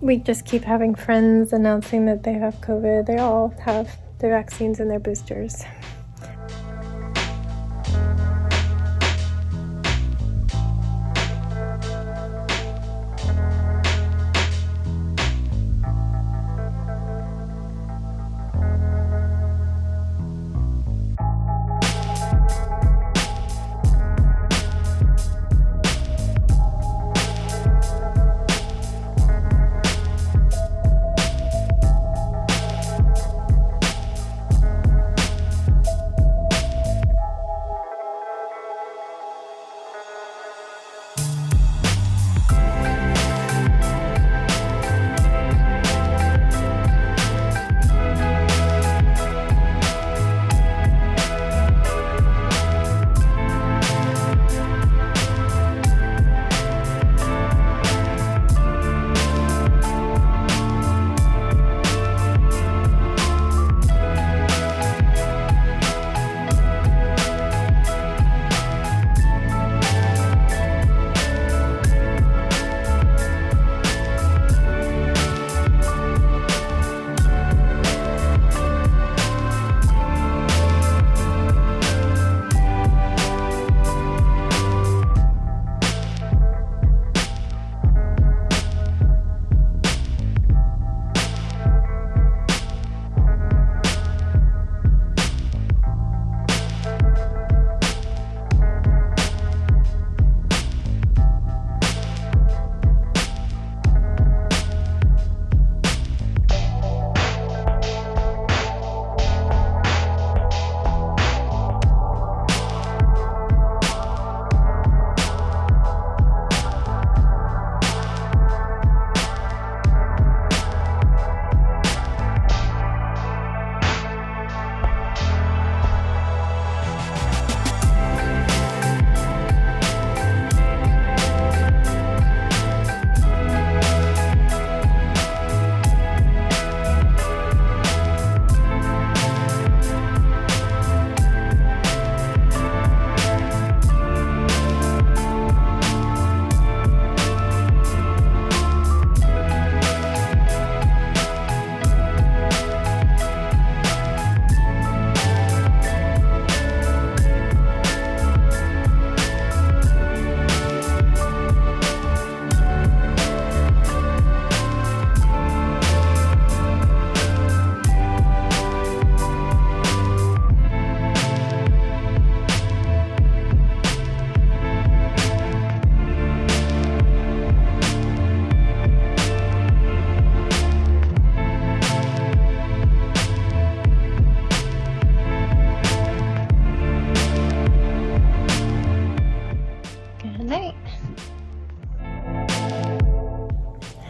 we just keep having friends announcing that they have COVID. They all have their vaccines and their boosters.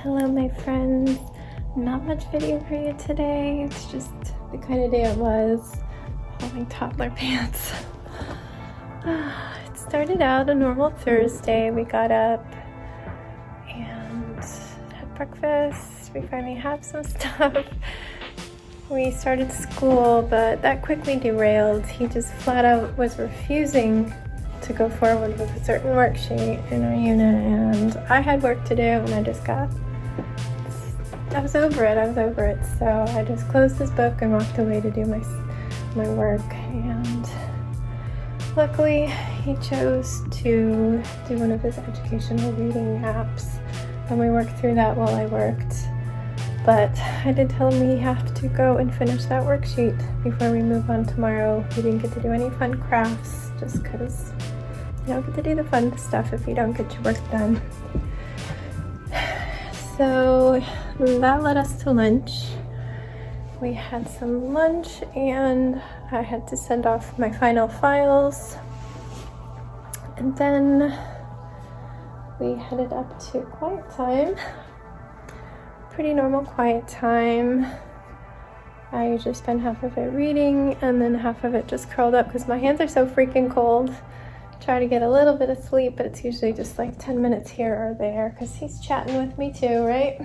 Hello my friends, not much video for you today. It's just the kind of day it was, holding toddler pants. It started out a normal Thursday. We got up and had breakfast. We finally had some stuff. We started school, but that quickly derailed. He just flat out was refusing to go forward with a certain worksheet in our unit, and I had work to do, and I was over it. So I just closed this book and walked away to do my work, and luckily he chose to do one of his educational reading apps, and we worked through that while I worked. But I did tell him we have to go and finish that worksheet before we move on tomorrow. We didn't get to do any fun crafts just because you don't get to do the fun stuff if you don't get your work done. So that led us to lunch. We had some lunch and I had to send off my final files. And then we headed up to quiet time. Pretty normal quiet time. I usually spend half of it reading and then half of it just curled up because my hands are so freaking cold. Try to get a little bit of sleep, but it's usually just like 10 minutes here or there because he's chatting with me too, right?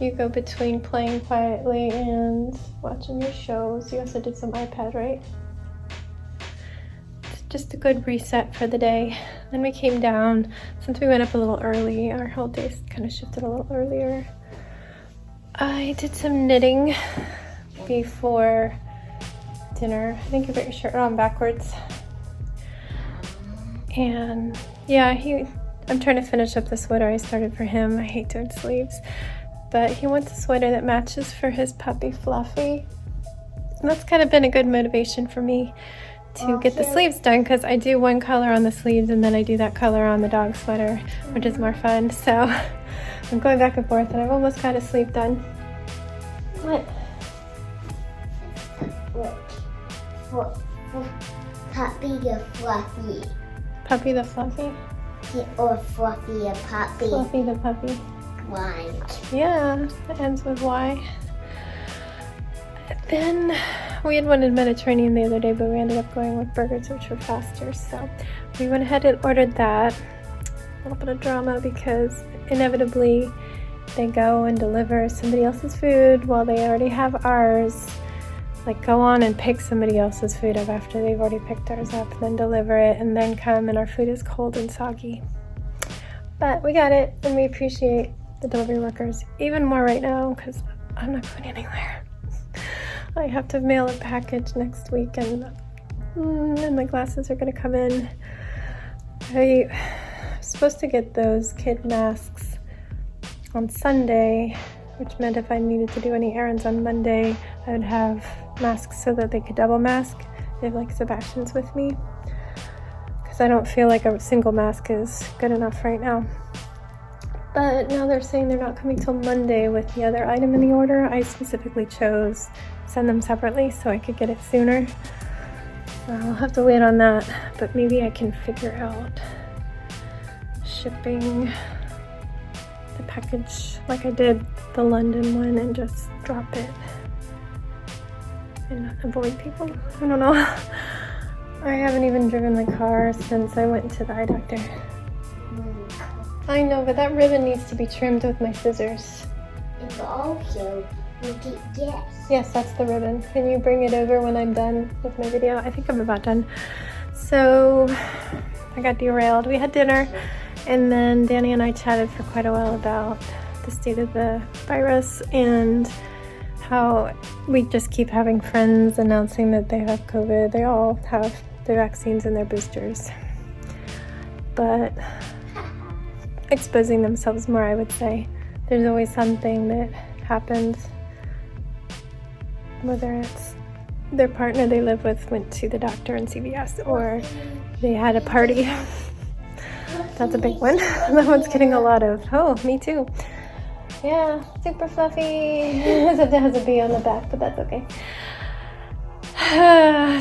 You go between playing quietly and watching your shows. You also did some iPad, right? It's just a good reset for the day. Then we came down. Since we went up a little early, our whole day kind of shifted a little earlier. I did some knitting before dinner. I think you put your shirt on backwards. And yeah, I'm trying to finish up the sweater I started for him. I hate doing sleeves. But he wants a sweater that matches for his puppy Fluffy. And that's kind of been a good motivation for me to get the sleeves done, because I do one color on the sleeves and then I do that color on the dog sweater, which is more fun. So I'm going back and forth, and I've almost got a sleeve done. What? Puppy the Fluffy. Puppy the Fluffy? Or Fluffy the Puppy. Fluffy the Puppy. Why? Yeah, it ends with Y. Then we had wanted Mediterranean the other day, but we ended up going with burgers, which were faster. So we went ahead and ordered that. A little bit of drama because inevitably they go and deliver somebody else's food while they already have ours. Like, go on and pick somebody else's food up after they've already picked ours up, then deliver it, and then come and our food is cold and soggy. But we got it, and we appreciate the delivery workers even more right now because I'm not going anywhere. I have to mail a package next week, and my glasses are going to come in. I'm supposed to get those kid masks on Sunday, which meant if I needed to do any errands on Monday, I would have masks so that they could double mask if, like, Sebastian's with me, because I don't feel like a single mask is good enough right now. But now they're saying they're not coming till Monday with the other item in the order. I specifically chose send them separately so I could get it sooner. So I'll have to wait on that, but maybe I can figure out shipping the package like I did the London one and just drop it and avoid people. I don't know. I haven't even driven the car since I went to the eye doctor. I know, but that ribbon needs to be trimmed with my scissors. And also, you get yes. Yes, that's the ribbon. Can you bring it over when I'm done with my video? I think I'm about done. So I got derailed. We had dinner, and then Danny and I chatted for quite a while about the state of the virus and how we just keep having friends announcing that they have COVID. They all have their vaccines and their boosters, but exposing themselves more, I would say. There's always something that happens, whether it's their partner they live with went to the doctor in CVS, or they had a party. That's a big one. That one's getting a lot of, oh, me too. Yeah, super fluffy. It has a bee on the back, but that's okay.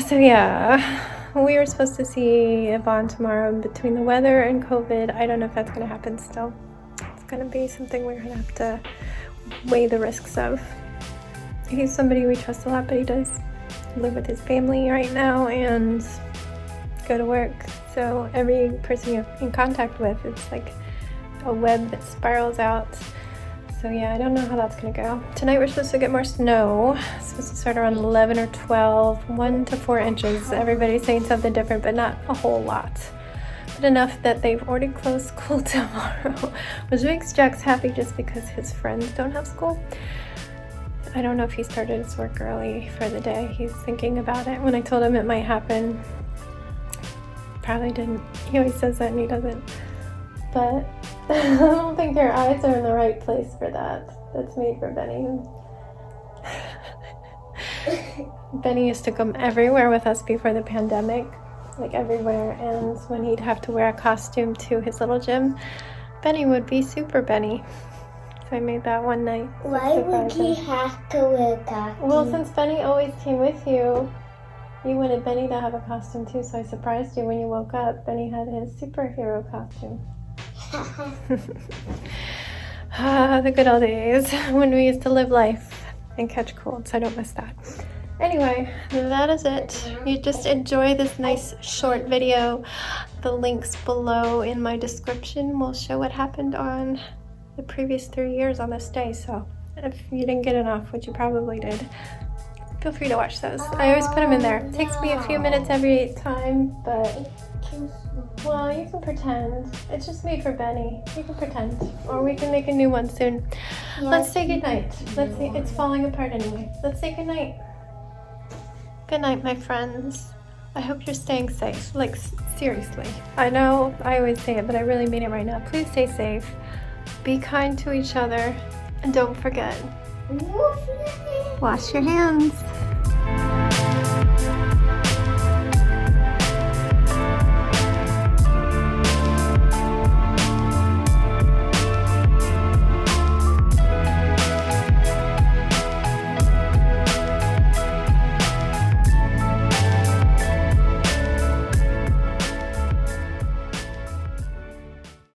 So yeah, we were supposed to see Yvonne tomorrow. Between the weather and COVID, I don't know if that's going to happen still. It's going to be something we're going to have to weigh the risks of. He's somebody we trust a lot, but he does live with his family right now and go to work. So every person you're in contact with, it's like a web that spirals out. So yeah, I don't know how that's gonna go. Tonight we're supposed to get more snow. It's supposed to start around 11 or 12, 1 to 4 inches. Everybody's saying something different, but not a whole lot. But enough that they've already closed school tomorrow, which makes Jax happy just because his friends don't have school. I don't know if he started his work early for the day. He's thinking about it. When I told him it might happen, probably didn't. He always says that and he doesn't. But I don't think your eyes are in the right place for that. That's made for Benny. Benny used to come everywhere with us before the pandemic, like everywhere. And when he'd have to wear a costume to his little gym, Benny would be Super Benny. So I made that one night. Why would he have to wear a costume? Well, since Benny always came with you, you wanted Benny to have a costume too, so I surprised you when you woke up. Benny had his superhero costume. The good old days when we used to live life and catch colds. I don't miss that. Anyway, that is it. You just enjoy this nice short video. The links below in my description will show what happened on the previous 3 years on this day. So if you didn't get enough, which you probably did, feel free to watch those. I always put them in there. It takes me a few minutes every time, but too small. Well, you can pretend. It's just made for Benny. You can pretend. Or we can make a new one soon. Let's say goodnight. Let's say it's falling apart anyway. Let's say goodnight. Good night, my friends. I hope you're staying safe. Like, seriously. I know I always say it, but I really mean it right now. Please stay safe. Be kind to each other. And don't forget, wash your hands.